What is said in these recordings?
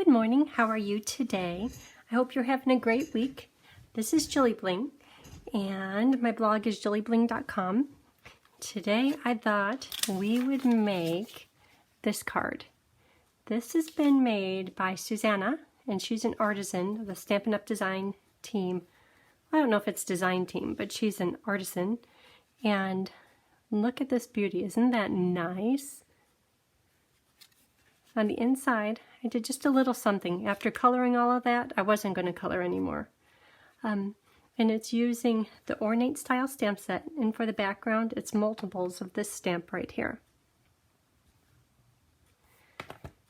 Good morning, how are you today? I hope you're having a great week. This is JilliBling and my blog is JilliBling.com. Today I thought we would make this card. This has been made by Susanna and she's an artisan of the Stampin' Up! Design team. I don't know if it's design team, but she's an artisan. And look at this beauty, isn't that nice? On the inside, I did just a little something. After coloring all of that, I wasn't going to color anymore. And it's using the Ornate style stamp set, and for the background, it's multiples of this stamp right here.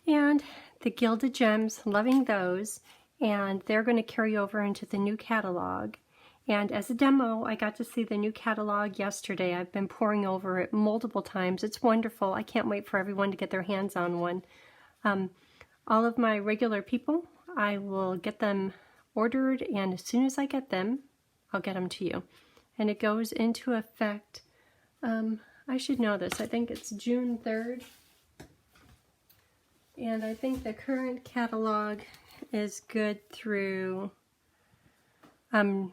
And the Gilded Gems, loving those, and they're going to carry over into the new catalog. And as a demo, I got to see the new catalog yesterday. I've been poring over it multiple times. It's wonderful. I can't wait for everyone to get their hands on one. All of my regular people, I will get them ordered, and as soon as I get them, I'll get them to you. And it goes into effect, I should know this, I think it's June 3rd. And I think the current catalog is good through June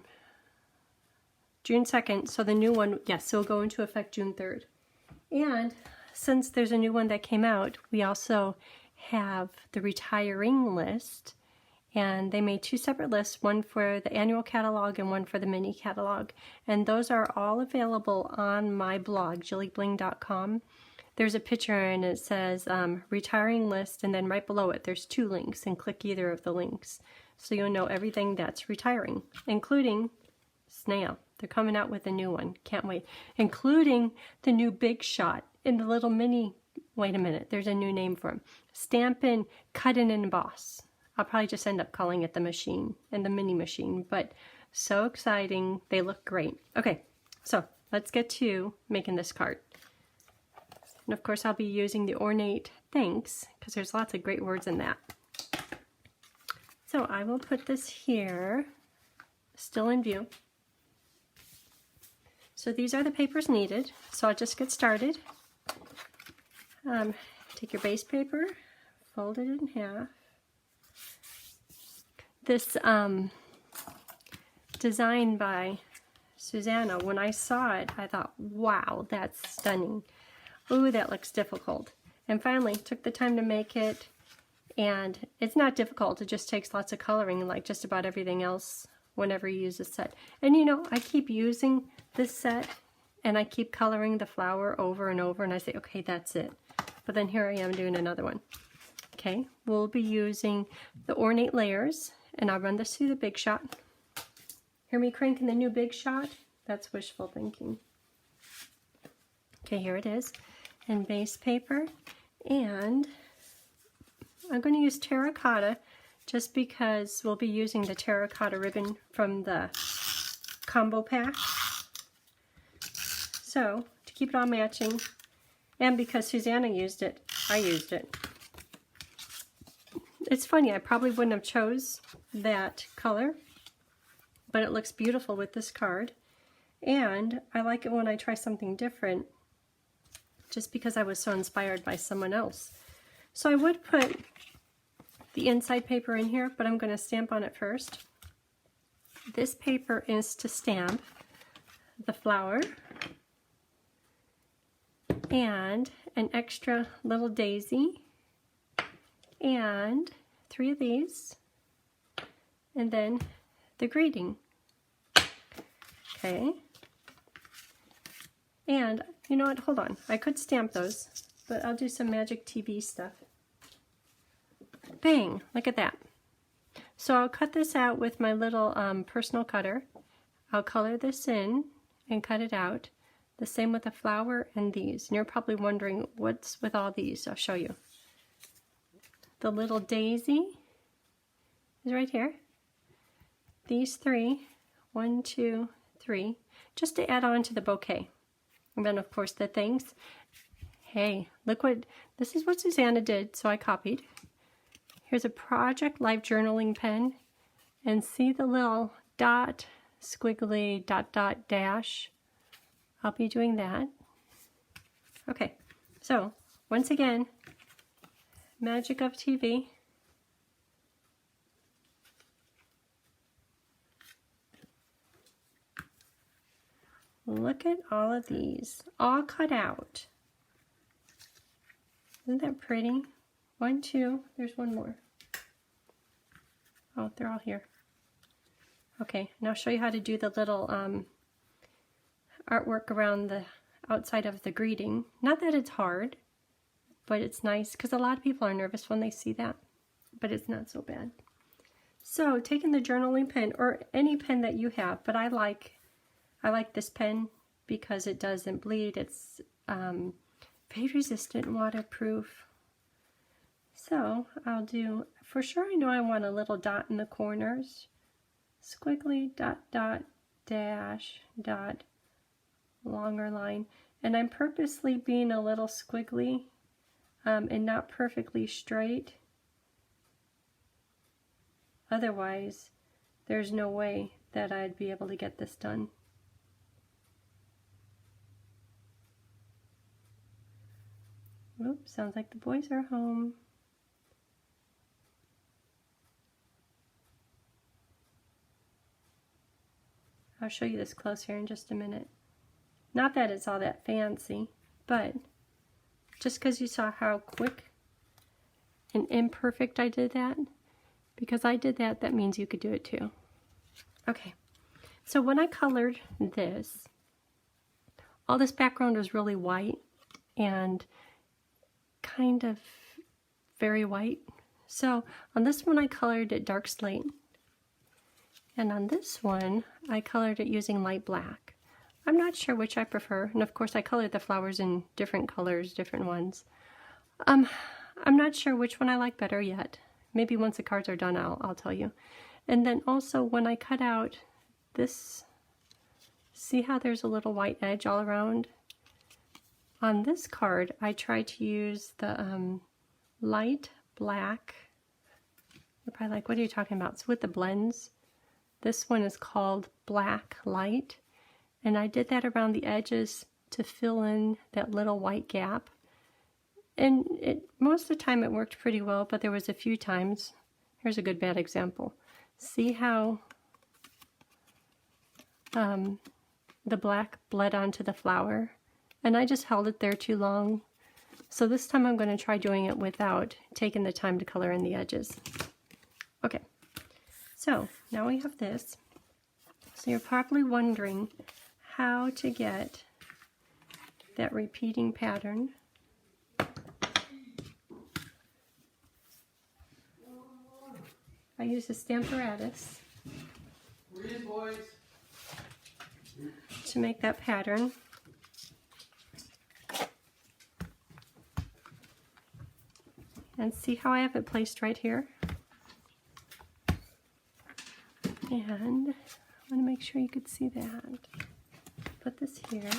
2nd, so the new one, yes, it'll go into effect June 3rd. And since there's a new one that came out, we also have the retiring list, and they made two separate lists, one for the annual catalog and one for the mini catalog, and those are all available on my blog, JilliBling.com. There's a picture and it says retiring list, and then right below it there's two links, and click either of the links so you'll know everything that's retiring, including Snail. They're coming out with a new one, can't wait, including the new Big Shot in the little mini. Wait a minute, there's a new name for them. Stampin' Cut and Emboss. I'll probably just end up calling it the machine and the mini machine, but so exciting. They look great. Okay, so let's get to making this card. And of course I'll be using the Ornate Thanks because there's lots of great words in that. So I will put this here, still in view. So these are the papers needed, so I'll just get started. Take your base paper, fold it in half. This design by Susanna, when I saw it, I thought, wow, that's stunning. Ooh, that looks difficult. And finally, took the time to make it, and it's not difficult. It just takes lots of coloring, like just about everything else whenever you use a set. And you know, I keep using this set, and I keep coloring the flower over and over, and I say, okay, that's it. But then here I am doing another one. Okay, we'll be using the Ornate layers, and I'll run this through the Big Shot. Hear me cranking the new Big Shot? That's wishful thinking. Okay, here it is. And base paper, and I'm going to use terracotta just because we'll be using the terracotta ribbon from the combo pack. So, to keep it all matching, and because Susanna used it, I used it. It's funny, I probably wouldn't have chose that color, but it looks beautiful with this card. And I like it when I try something different, just because I was so inspired by someone else. So I would put the inside paper in here, but I'm going to stamp on it first. This paper is to stamp the flower, and an extra little daisy, and 3 of these, and then the greeting. Okay. And you know what, hold on. I could stamp those, but I'll do some Magic TV stuff. Bang! Look at that. So I'll cut this out with my little personal cutter. I'll color this in and cut it out. The same with the flower and these. And you're probably wondering what's with all these. I'll show you. The little daisy is right here. These 3, 1, 2, 3, just to add on to the bouquet. And then of course the things. Hey, look what, this is what Susanna did, so I copied. Here's a Project Life journaling pen, and see the little dot, squiggly, dot, dot, dash. I'll be doing that. Okay, so once again, magic of TV. look at all of these, all cut out. Isn't that pretty? 1, 2, there's one more. Oh, they're all here. Okay, now I'll show you how to do the little artwork around the outside of the greeting. Not that it's hard, but it's nice because a lot of people are nervous when they see that, but it's not so bad. So taking the journaling pen or any pen that you have, but I like this pen because it doesn't bleed. It's fade resistant, waterproof. So I'll do, for sure I know I want a little dot in the corners. Squiggly, dot, dot, dash, dot, longer line. And I'm purposely being a little squiggly and not perfectly straight. Otherwise, there's no way that I'd be able to get this done. Oops, sounds like the boys are home. I'll show you this close here in just a minute. Not that it's all that fancy, but just because you saw how quick and imperfect I did that, because I did that, that means you could do it too. Okay, so when I colored this, all this background was really white and kind of very white. So on this one I colored it dark slate. And on this one, I colored it using light black. I'm not sure which I prefer, and of course I colored the flowers in different colors, different ones. I'm not sure which one I like better yet. Maybe once the cards are done, I'll tell you. And then also when I cut out this, see how there's a little white edge all around? On this card, I tried to use the light black. You're probably like, what are you talking about? So with the blends, this one is called Black Light, and I did that around the edges to fill in that little white gap. And most of the time it worked pretty well, but there was a few times. Here's a good bad example. See how the black bled onto the flower? And I just held it there too long. So this time I'm going to try doing it without taking the time to color in the edges. Okay. So now we have this. So you're probably wondering how to get that repeating pattern. I use a Stamparatus to make that pattern. And see how I have it placed right here? And I want to make sure you could see that. Put this here.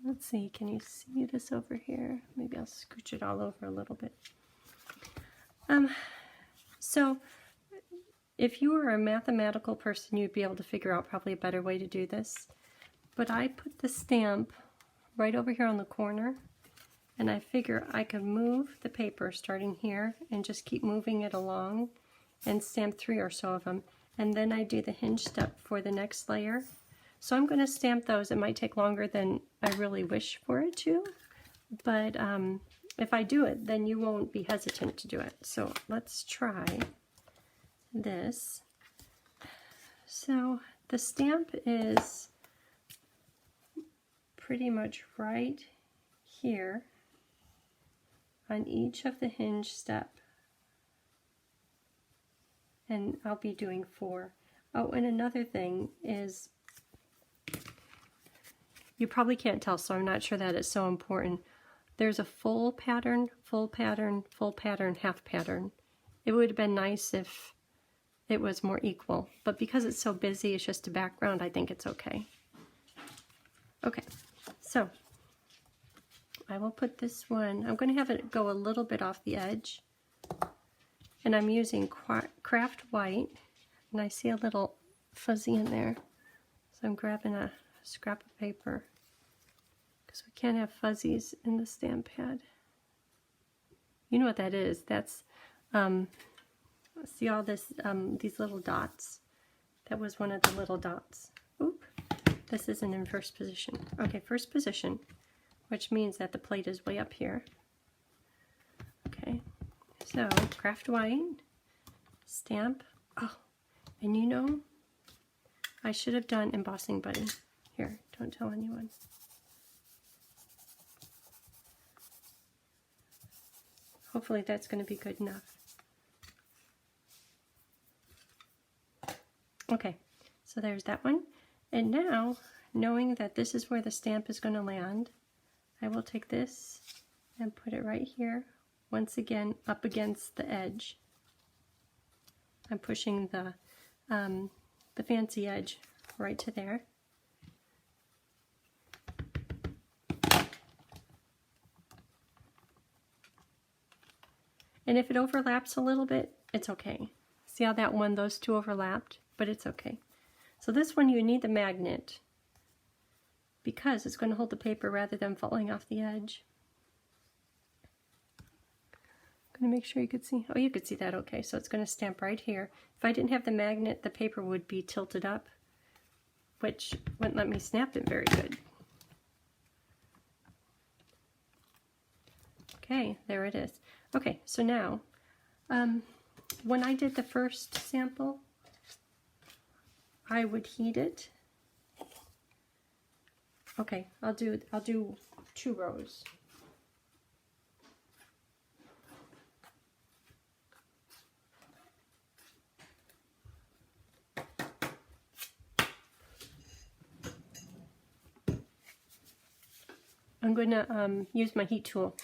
Let's see, can you see this over here? Maybe I'll scooch it all over a little bit. So if you were a mathematical person, you'd be able to figure out probably a better way to do this. But I put the stamp right over here on the corner, and I figure I could move the paper starting here and just keep moving it along and stamp 3 or so of them. And then I do the hinge step for the next layer. So I'm going to stamp those. It might take longer than I really wish for it to, but if I do it, then you won't be hesitant to do it. So let's try this. So the stamp is pretty much right here on each of the hinge step, and I'll be doing 4. Oh, and another thing is, you probably can't tell, so I'm not sure that it's so important. There's a full pattern, full pattern, full pattern, half pattern. It would have been nice if it was more equal, but because it's so busy, it's just a background, I think it's okay. Okay, so I will put this one, I'm going to have it go a little bit off the edge, and I'm using craft white, and I see a little fuzzy in there, so I'm grabbing a scrap of paper because we can't have fuzzies in the stamp pad. You know what that is. That's, see all this, these little dots? That was one of the little dots. Oop, this isn't in first position. Okay, first position, which means that the plate is way up here. Okay, so craft white, stamp. Oh, and you know, I should have done embossing buddy. Here, don't tell anyone. Hopefully that's going to be good enough. Okay, so there's that one. And now, knowing that this is where the stamp is going to land, I will take this and put it right here, once again up against the edge. I'm pushing the fancy edge right to there. And if it overlaps a little bit, it's okay. See how that one, those two overlapped? But it's okay. So this one you need the magnet because it's going to hold the paper rather than falling off the edge. I'm going to make sure you could see. Oh, you could see that okay. So it's going to stamp right here. If I didn't have the magnet, the paper would be tilted up, which wouldn't let me snap it very good. Okay, there it is. Okay, so now, when I did the first sample, I would heat it. Okay, I'll do 2 rows. I'm going to use my heat tool.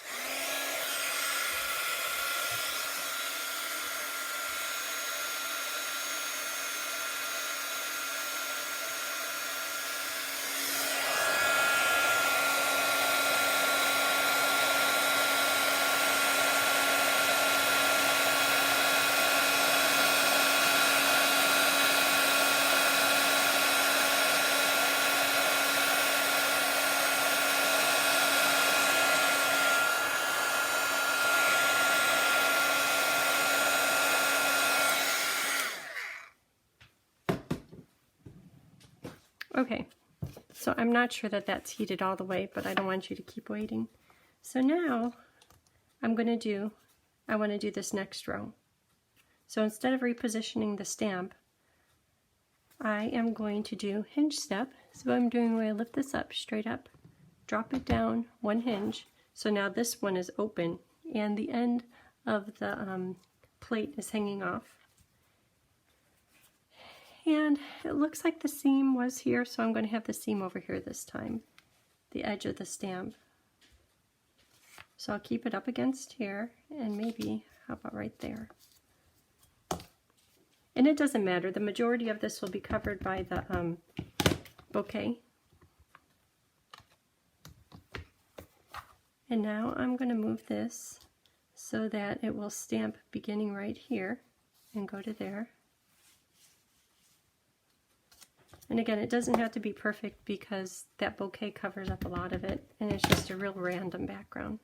Okay, so I'm not sure that that's heated all the way, but I don't want you to keep waiting. So now I want to do this next row. So instead of repositioning the stamp, I am going to do hinge step. So what I'm doing, I lift this up, straight up, drop it down 1 hinge. So now this one is open and the end of the plate is hanging off. And it looks like the seam was here, so I'm going to have the seam over here this time, the edge of the stamp. So I'll keep it up against here, and maybe, how about right there? And it doesn't matter, the majority of this will be covered by the bouquet. And now I'm going to move this so that it will stamp beginning right here and go to there. And again, it doesn't have to be perfect because that bouquet covers up a lot of it, and it's just a real random background.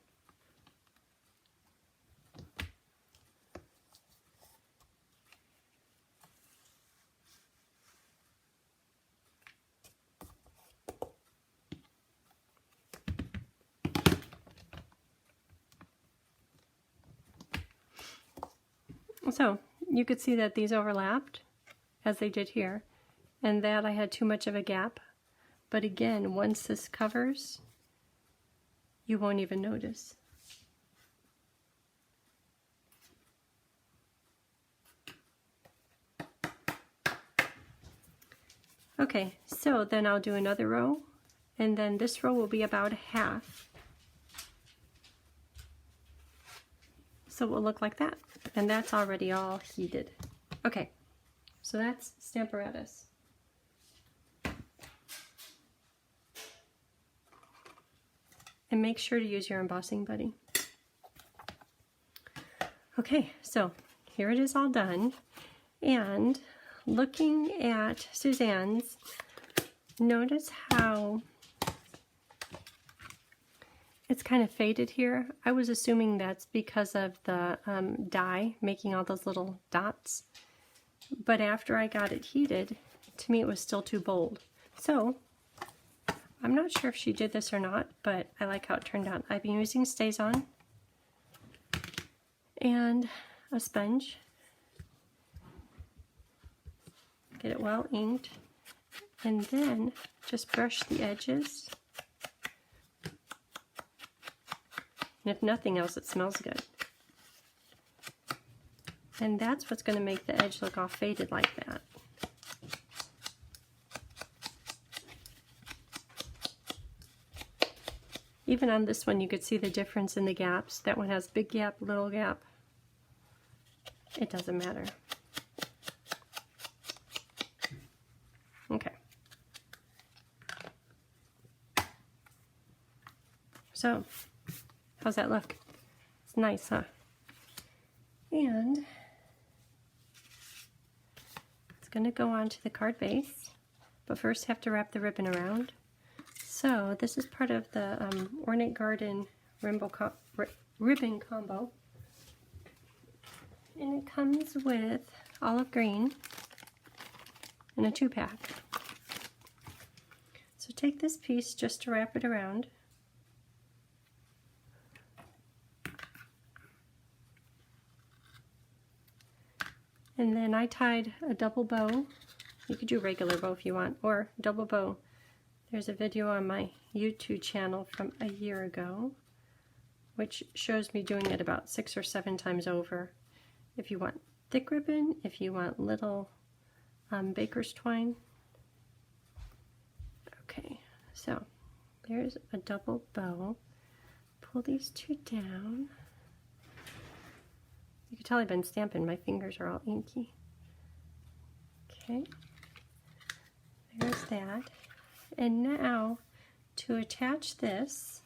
So you could see that these overlapped as they did here, and that I had too much of a gap. But again, once this covers, you won't even notice. Okay, so then I'll do another row, and then this row will be about half. So it will look like that, and that's already all heated. Okay, so that's Stamparatus. And make sure to use your embossing buddy. Okay, so here it is all done. And looking at Suzanne's, notice how it's kind of faded here. I was assuming that's because of the dye making all those little dots. But after I got it heated, to me it was still too bold. So I'm not sure if she did this or not, but I like how it turned out. I've been using StazOn and a sponge. Get it well inked. And then just brush the edges. And if nothing else, it smells good. And that's what's going to make the edge look all faded like that. Even on this one, you could see the difference in the gaps. That one has big gap, little gap. It doesn't matter. Okay. So, how's that look? It's nice, huh? And it's going to go onto the card base, but first have to wrap the ribbon around. So this is part of the Ornate Garden ribbon combo, and it comes with olive green and a 2-pack. So take this piece just to wrap it around. And then I tied a double bow. You could do a regular bow if you want, or double bow. There's a video on my YouTube channel from a year ago, which shows me doing it about 6 or 7 times over. If you want thick ribbon, if you want little baker's twine. Okay, so there's a double bow. Pull these 2 down. You can tell I've been stamping, my fingers are all inky. Okay, there's that. And now, to attach this,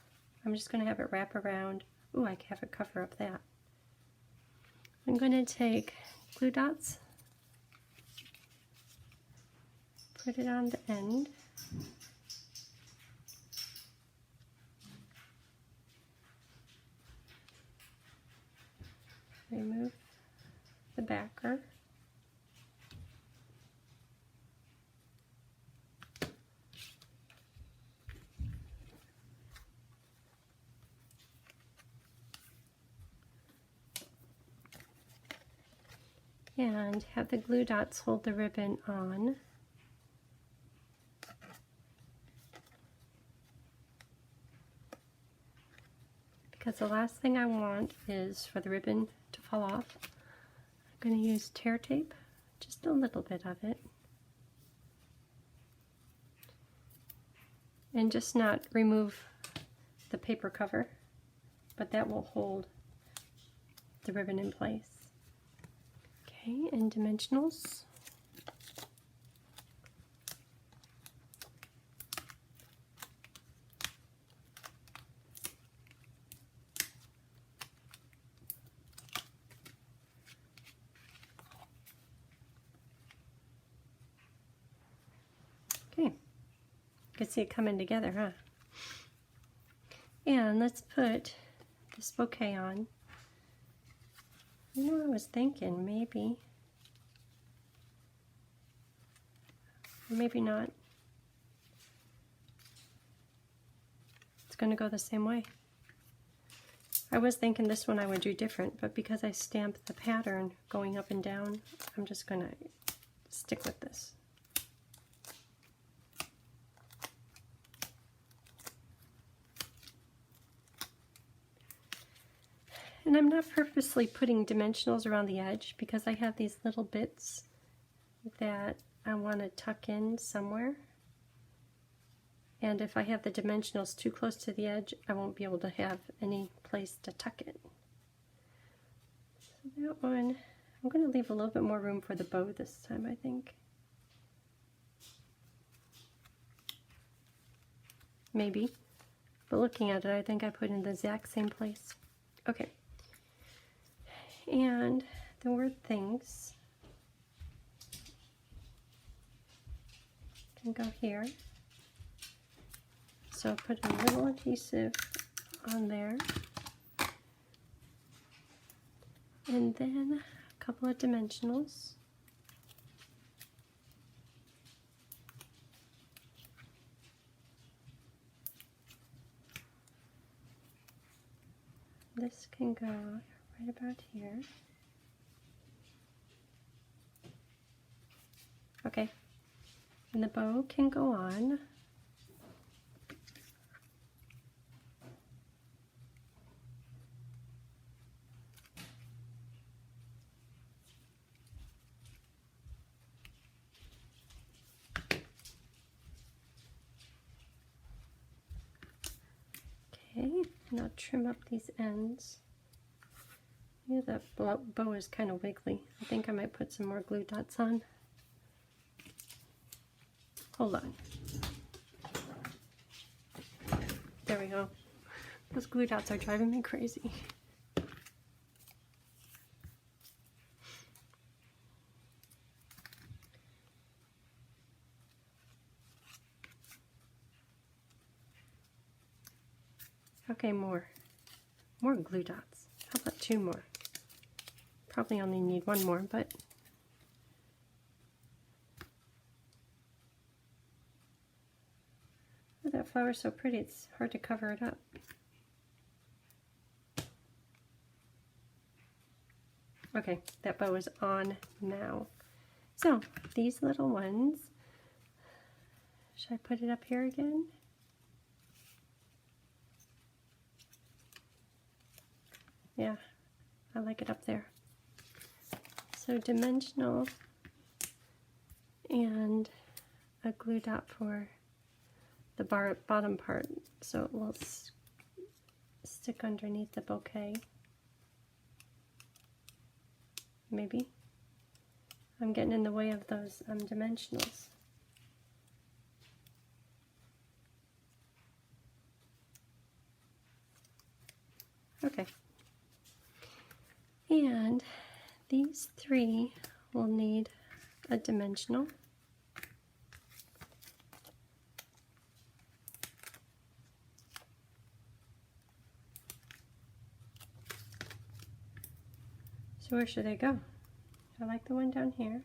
I'm just going to have it wrap around. Ooh, I can have it cover up that. I'm going to take glue dots, put it on the end. Remove the backer. And have the glue dots hold the ribbon on. Because the last thing I want is for the ribbon to fall off. I'm going to use tear tape, just a little bit of it. And just not remove the paper cover, but that will hold the ribbon in place. Okay, and dimensionals. Okay, you can see it coming together, huh? And let's put this bouquet on. You know, I was thinking maybe, or maybe not. It's going to go the same way. I was thinking this one I would do different, but because I stamped the pattern going up and down, I'm just going to stick with this. And I'm not purposely putting dimensionals around the edge because I have these little bits that I want to tuck in somewhere. And if I have the dimensionals too close to the edge, I won't be able to have any place to tuck it. So that one, I'm going to leave a little bit more room for the bow this time, I think. Maybe. But looking at it, I think I put in the exact same place. Okay. And the word things can go here. So put a little adhesive on there. And then a couple of dimensionals. This can go right about here. Okay, and the bow can go on. Okay, now trim up these ends. Yeah, that bow is kind of wiggly. I think I might put some more glue dots on. Hold on. There we go. Those glue dots are driving me crazy. Okay, more glue dots. How about 2 more? Probably only need 1 more, but oh, that flower's so pretty, it's hard to cover it up. Okay, that bow is on now. So, these little ones, should I put it up here again? Yeah, I like it up there. So dimensional and a glue dot for the bottom part so it will stick underneath the bouquet. Maybe. I'm getting in the way of those dimensionals. Okay. And these 3 will need a dimensional. So where should they go? I like the one down here.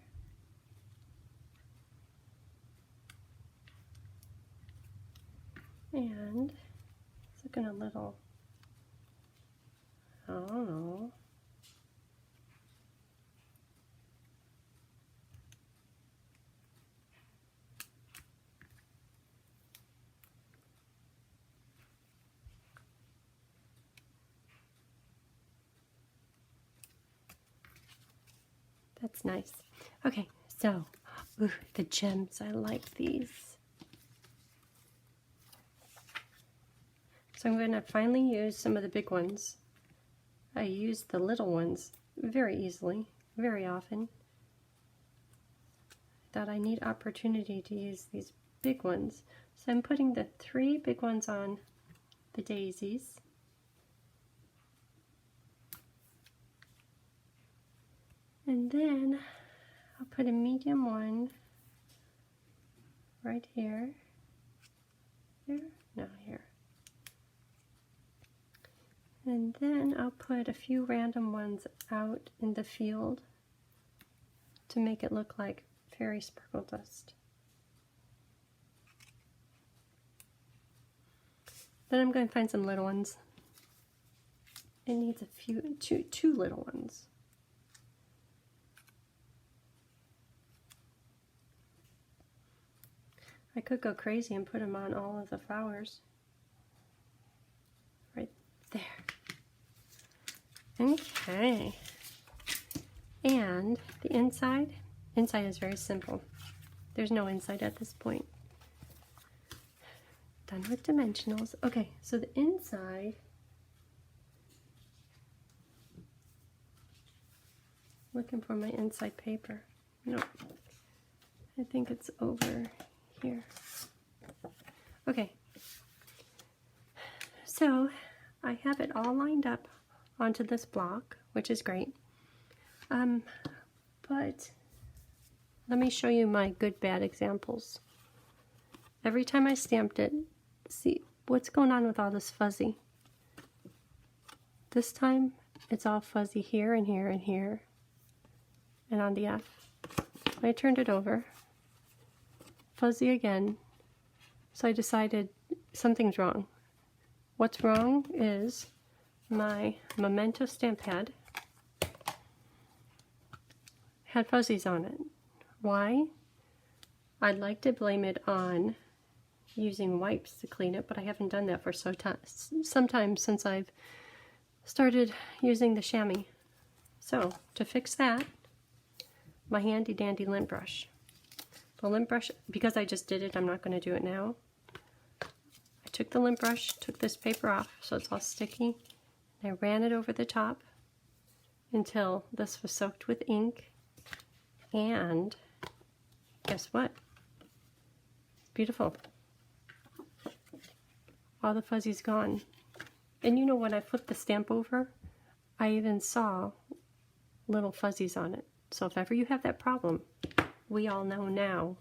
And it's looking a little, I don't know. That's nice. Okay, so, ooh, the gems, I like these. So I'm going to finally use some of the big ones. I use the little ones very easily, very often. I thought I need opportunity to use these big ones. So I'm putting the 3 big ones on the daisies. And then I'll put a medium one right here. Here? No, here. And then I'll put a few random ones out in the field to make it look like fairy sparkle dust. Then I'm going to find some little ones. It needs a few, two little ones. I could go crazy and put them on all of the flowers. Right there. Okay. And the inside is very simple. There's no inside at this point. Done with dimensionals. Okay, so the inside, looking for my inside paper. No, I think it's over here. Okay, so I have it all lined up onto this block, which is great. But let me show you my good bad examples. Every time I stamped it, see what's going on with all this fuzzy. This time it's all fuzzy here and here and here and on the F. I turned it over, fuzzy again, so I decided something's wrong. What's wrong is my Memento stamp pad had fuzzies on it. Why? I'd like to blame it on using wipes to clean it, but I haven't done that for some time since I've started using the chamois. So, to fix that, my handy dandy lint brush. The lint brush, because I just did it, I'm not going to do it now. I took the lint brush, took this paper off so it's all sticky, and I ran it over the top until this was soaked with ink. And guess what? It's beautiful. All the fuzzy's gone. And you know, when I flipped the stamp over, I even saw little fuzzies on it. So if ever you have that problem, we all know now,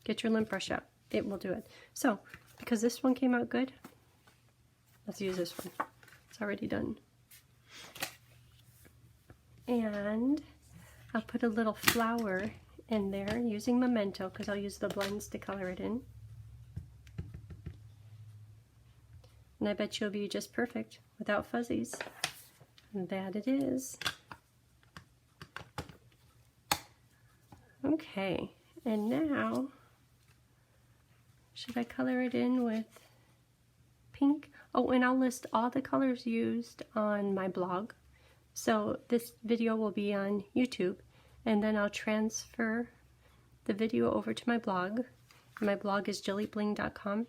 get your lint brush out. It will do it. So, because this one came out good, let's use this one. It's already done. And I'll put a little flower in there using Memento, because I'll use the blends to color it in. And I bet you'll be just perfect without fuzzies. And that it is. Okay, and now, should I color it in with pink? Oh, and I'll list all the colors used on my blog. So this video will be on YouTube, and then I'll transfer the video over to my blog. My blog is JilliBling.com,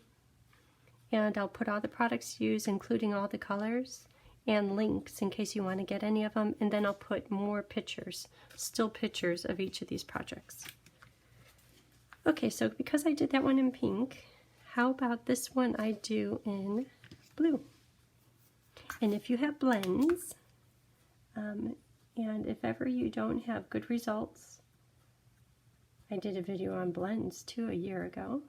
and I'll put all the products used, including all the colors, and links in case you want to get any of them, and then I'll put more pictures, still pictures of each of these projects. Okay, so because I did that one in pink, how about this one I do in blue? And if you have blends, and if ever you don't have good results, I did a video on blends too a year ago.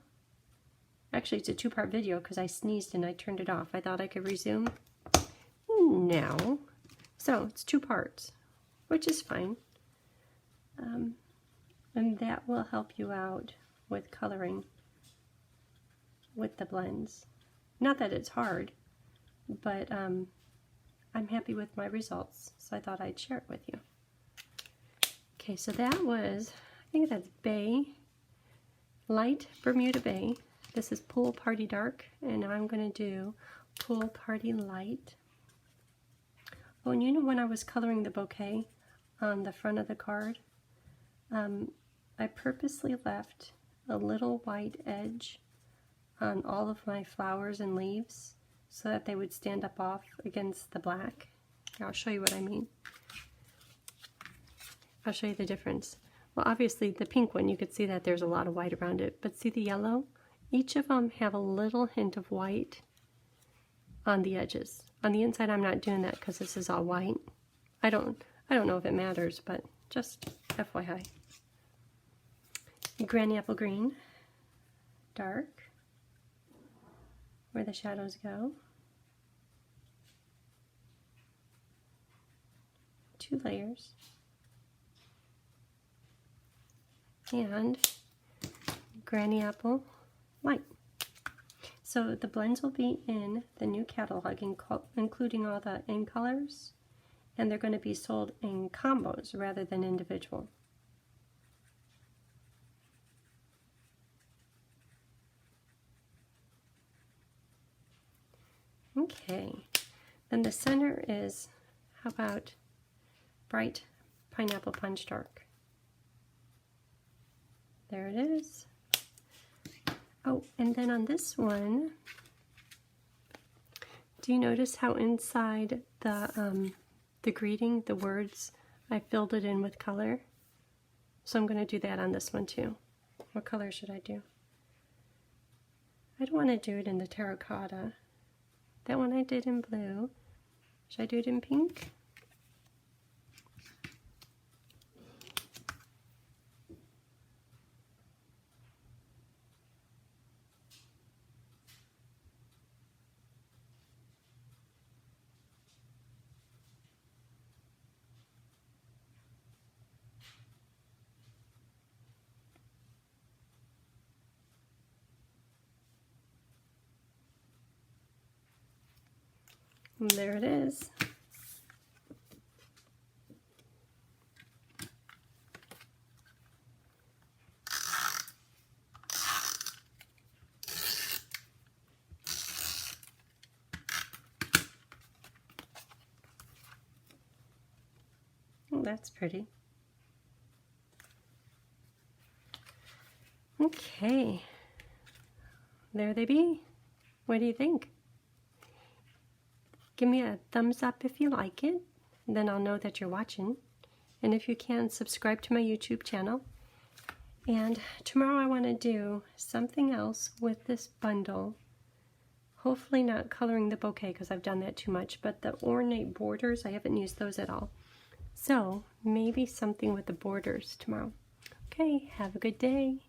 Actually, it's a two-part video because I sneezed and I turned it off. I thought I could resume. No. So it's 2 parts, which is fine. And that will help you out with coloring with the blends. Not that it's hard, but I'm happy with my results, so I thought I'd share it with you. Okay, so that was, I think that's Bay, Light Bermuda Bay. This is Pool Party Dark, and now I'm going to do Pool Party Light. Oh, and you know, when I was coloring the bouquet on the front of the card, I purposely left a little white edge on all of my flowers and leaves so that they would stand up off against the black. Here, I'll show you what I mean. I'll show you the difference. Well, obviously the pink one, you could see that there's a lot of white around it, but see the yellow? Each of them have a little hint of white on the edges. On the inside, I'm not doing that because this is all white. I don't know if it matters, but just FYI. Granny Apple Green, dark, where the shadows go. 2 layers. And Granny Apple Light. So the blends will be in the new catalog, including all the in colors, and they're going to be sold in combos rather than individual. Okay, then the center is, how about Bright Pineapple Punch Dark? There it is. Oh, and then on this one, do you notice how inside the greeting, the words, I filled it in with color? So I'm going to do that on this one too. What color should I do? I don't want to do it in the terracotta. That one I did in blue. Should I do it in pink? And there it is. Oh, that's pretty. Okay, there they be. What do you think? Give me a thumbs up if you like it, then I'll know that you're watching. And if you can, subscribe to my YouTube channel. And tomorrow I want to do something else with this bundle. Hopefully not coloring the bouquet because I've done that too much, but the ornate borders, I haven't used those at all. So maybe something with the borders tomorrow. Okay, have a good day.